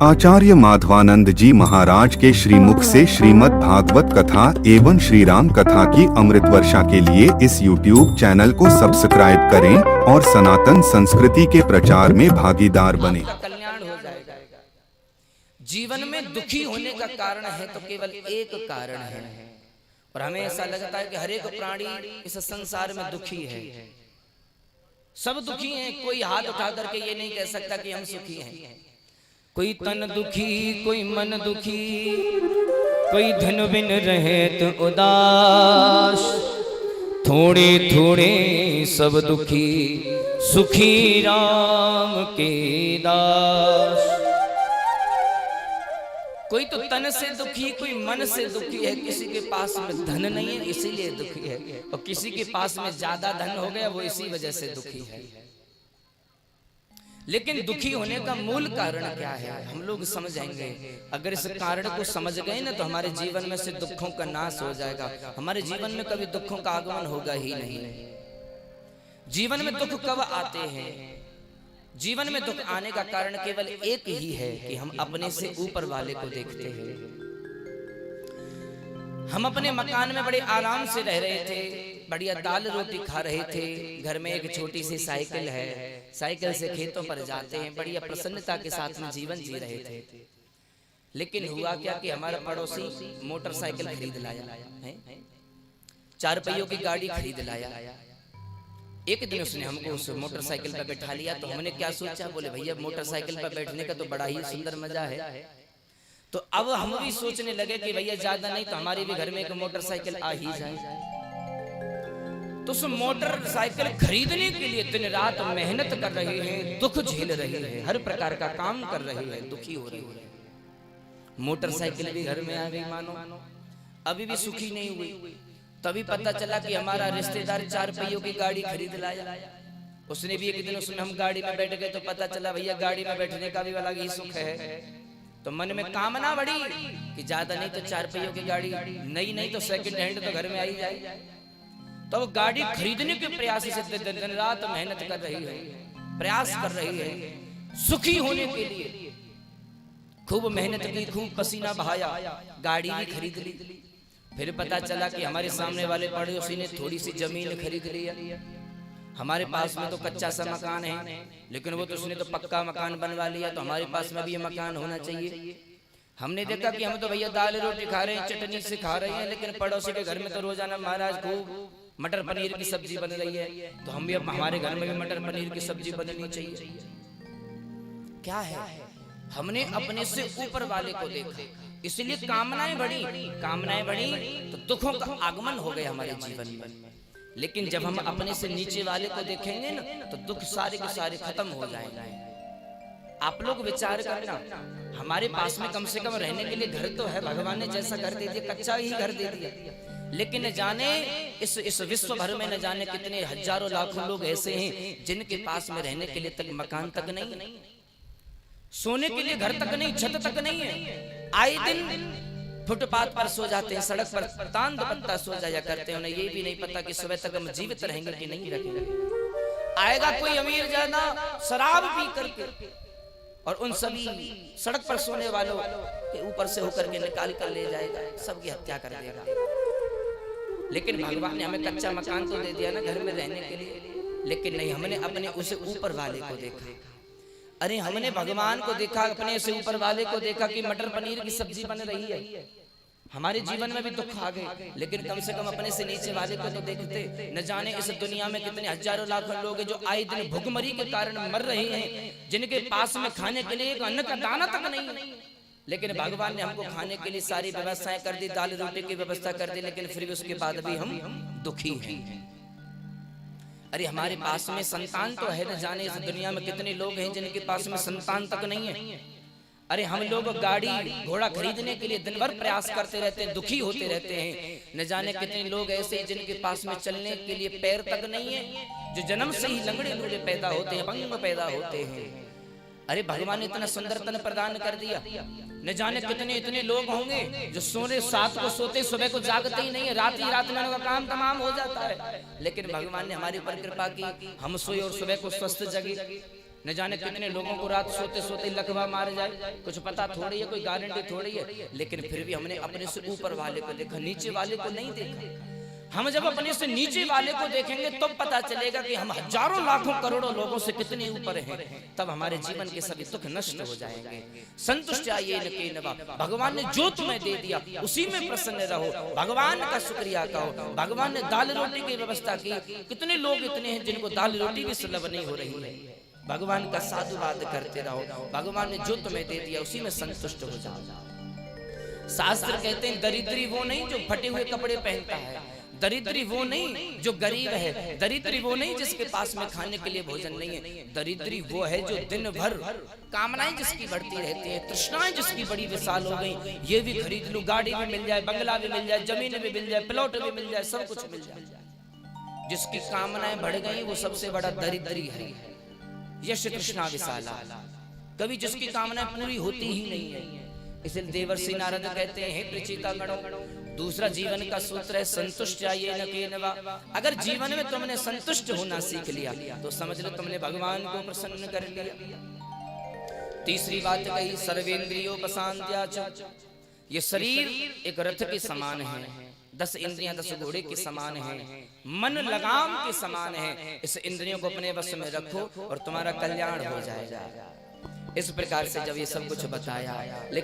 आचार्य माधवानंद जी महाराज के श्रीमुख से श्रीमद् भागवत कथा एवं श्री राम कथा की अमृत वर्षा के लिए इस YouTube चैनल को सब्सक्राइब करें और सनातन संस्कृति के प्रचार में भागीदार बने। कल्याण हो जाएगा। जीवन में दुखी होने का कारण है तो केवल एक कारण है, और हमें ऐसा लगता है कि हर एक प्राणी इस संसार में दुखी है। सब दुखी हैं, कोई हाथ उठा करके ये नहीं कह सकता कि हम सुखी हैं। कोई तन दुखी, कोई मन दुखी, कोई धन बिन रहे तो उदास, थोड़े थोड़े सब दुखी, सुखी राम के दास। कोई तो तन से दुखी, कोई मन से दुखी है। किसी के पास में धन नहीं है इसीलिए दुखी है, और किसी के पास में ज्यादा धन हो गया वो इसी वजह से दुखी है। लेकिन दुखी होने का मूल कारण क्या है हम लोग समझेंगे। अगर इस कारण को समझ गए ना तो हमारे जीवन में से दुखों का नाश हो जाएगा। हमारे जीवन में कभी दुखों का आगमन होगा ही नहीं। जीवन में दुख कब आते हैं? जीवन में दुख आने का कारण केवल एक ही है कि हम अपने से ऊपर वाले को देखते हैं। हम अपने मकान में बड़े आराम से रह रहे थे, बढ़िया दाल रोटी खा रहे थे, घर में एक छोटी सी साइकिल है, साइकिल से खेतों पर जाते हैं, बढ़िया प्रसन्नता के साथ में जीवन जी रहे थे। लेकिन हुआ क्या कि हमारा पड़ोसी मोटरसाइकिल खरीद लाया है, 4 पहियों की गाड़ी खरीद लाया। एक दिन उसने हमको उस मोटरसाइकिल पर बैठा लिया तो हमने क्या सोचा, बोले भैया मोटरसाइकिल पर बैठने का तो बड़ा ही सुंदर मजा है। तो अब हम भी सोचने लगे कि भैया ज्यादा नहीं तो हमारे भी घर में एक मोटरसाइकिल आ ही जाए। तो उस मोटरसाइकिल खरीदने के लिए दिन रात मेहनत कर रहे हैं, दुख झेल रहे हैं, हर प्रकार का काम कर रहे हैं, दुखी हो रहे हैं। मोटरसाइकिल भी घर में आ गई, मानो अभी भी सुखी नहीं हुई। तभी पता चला कि हमारा रिश्तेदार 4 पहियों की गाड़ी खरीद लाया। उसने भी एक दिन उसमें हम गाड़ी में बैठ गए तो पता चला भैया गाड़ी में बैठने का भी अलग ही सुख है। तो मन में कामना बढ़ी कि ज्यादा नहीं तो 4 पहियों की गाड़ी, नहीं तो सेकंड हैंड तो घर में आई जाए। तो वो गाड़ी खरीदने के प्रयास से दिन रात मेहनत कर रही है, प्रयास कर रही है, सुखी होने के लिए खूब मेहनत की, खूब पसीना बहाया, गाड़ी भी खरीद ली। फिर पता चला कि हमारे सामने वाले पड़ोसी ने थोड़ी सी जमीन खरीद ली। हमारे पास में तो कच्चा सा मकान है, लेकिन वो तो उसने तो पक्का मकान बनवा लिया, तो हमारे पास में भी ये मकान होना चाहिए। हमने देखा कि हम तो भैया दाल रोटी खा रहे हैं, चटनी से खा रहे हैं, लेकिन पड़ोसी के घर में तो रोजाना महाराज खूब मटर पनीर की सब्जी बन रही है, तो हम भी अब हमारे घर में भी मटर पनीर की सब्जी बननी चाहिए। क्या है, हमने अपने से ऊपर वाले को देखा, इसलिए कामनाएं बढ़ी तो दुखों का आगमन हो गया हमारे जीवन में। लेकिन जब हम अपने से नीचे वाले को देखेंगे ना तो दुख सारे के सारे खत्म हो जाएंगे। आप लोग विचार करना, हमारे पास में कम से कम रहने के लिए घर तो है, भगवान ने जैसा घर दे दिया, कच्चा ही घर दे दिया, लेकिन न जाने इस विश्व भर में न जाने कितने हजारों लाखों लोग ऐसे हैं जिनके पास में रहने के लिए तक मकान तक नहीं, सोने के लिए घर तक नहीं, छत तक नहीं है। आए दिन फुटपाथ पर सो जाते हैं, सड़क पर तान दुपट्टा सो जाया करते हैं, उन्हें ये भी नहीं पता कि सुबह तक हम जीवित रहेंगे कि नहीं रहेंगे। आएगा कोई अमीर जाना शराब पी करके और उन सभी सड़क पर सोने वालों के ऊपर से होकर के निकाल कर ले जाएगा, सबकी हत्या कर देगा। लेकिन भगवान ने हमें कच्चा मकान तो दे दिया ना घर में रहने के लिए, लेकिन नहीं, हमने अपने उसे ऊपर वाले को देखा। अरे हमने भगवान को देखा, अपने से ऊपर वाले को देखा कि मटर पनीर की सब्जी बन रही है। हमारे जीवन में भी दुख आ गए, लेकिन कम से कम अपने से नीचे वाले को तो देखते। न जाने इस दुनिया में कितने हजारों लाखों लोग हैं जो आए दिन भुखमरी के कारण मर रहे हैं, जिनके पास में खाने के लिए एक अन्न का दाना तक नहीं है। लेकिन भगवान ने हमको खाने के लिए सारी व्यवस्थाएं कर दी, दाल रोटी की व्यवस्था कर दी, लेकिन फिर भी उसके बाद भी हम दुखी हैं। अरे हमारे पास में संतान तो है, न जाने इस दुनिया में कितने लोग हैं जिनके पास में संतान तक नहीं है। अरे हम लोग गाड़ी घोड़ा खरीदने के लिए दिन भर प्रयास करते रहते हैं, दुखी होते रहते हैं। न जाने कितने लोग ऐसे हैं जिनके पास में चलने के लिए पैर तक नहीं है, जो जन्म से ही लंगड़े लूले पैदा होते हैं, अपंग पैदा होते हैं। अरे भगवान ने इतना सुंदर तन प्रदान कर दिया। न जाने कितने इतने लोग होंगे जो सोने सात को सोते, सुबह को जागते ही नहीं है, रात ही रात में उनका काम तमाम हो जाता है। लेकिन भगवान ने हमारे ऊपर कृपा की, हम सोए और सुबह को स्वस्थ जगे। न जाने कितने लोगों को रात सोते सोते लकवा मार जाए, कुछ पता थोड़ी है, कोई गारंटी थोड़ी है। लेकिन फिर भी हमने अपने से ऊपर वाले को देखा, नीचे वाले को नहीं देखा। हम जब अपने से नीचे वाले को देखेंगे तब तो पता चलेगा कि हम हजारों लाखों करोड़ों लोगों से कितने ऊपर हैं। तब हमारे जीवन के सभी दुख नष्ट हो जाएंगे। संतुष्ट आइए न के नवा, भगवान ने जो तुम्हें दे दिया उसी में प्रसन्न रहो, भगवान का शुक्रिया कहो। भगवान ने दाल रोटी की व्यवस्था की, कितने लोग इतने हैं जिनको दाल रोटी भी सुलभ नहीं हो रही है। भगवान का साधुवाद करते रहो, भगवान ने जो तुम्हें दे दिया उसी में संतुष्ट हो जाओ। शास्त्र कहते हैं दरिद्री वो नहीं जो फटे हुए कपड़े पहनता है, दरिद्री वो नहीं जो गरीब है, दरिद्री वो नहीं जिसके पास में खाने के लिए भोजन नहीं है, दरिद्री वो है जो दिन भर कामनाएं जिसकी बढ़ती रहती है, तृष्णाएं जिसकी बड़ी विशाल हो गई, ये भी खरीद लूं, गाड़ी भी मिल जाए, बंगला भी मिल जाए, जमीन भी मिल जाए, प्लॉट भी मिल जाए, सब कुछ मिल जाए, जिसकी कामनाएं बढ़ गई वो सबसे बड़ा दरिद्री है। यश तृष्णा विशाला, कभी जिसकी कामनाएं पूरी होती ही नहीं है। इसलिए देवर्षि नारद कहते हैं, हे प्रचेता गणों, दूसरा जीवन का सूत्र है संतुष्ट आइए न केनवा। अगर जीवन में तुमने संतुष्ट होना सीख लिया तो समझ लो तुमने भगवान को प्रसन्न कर लिया। तीसरी बात कही सर्वेंद्रियोपशांत्या च, ये शरीर एक रथ के समान है, 10 इंद्रियां 10 घोड़े के समान है, मन लगाम के समान है। इस इंद्रियों को अपने वश में रखो और तुम्हारा कल्याण हो जाएगा। इस प्रकार से जब ये सब कुछ बताया,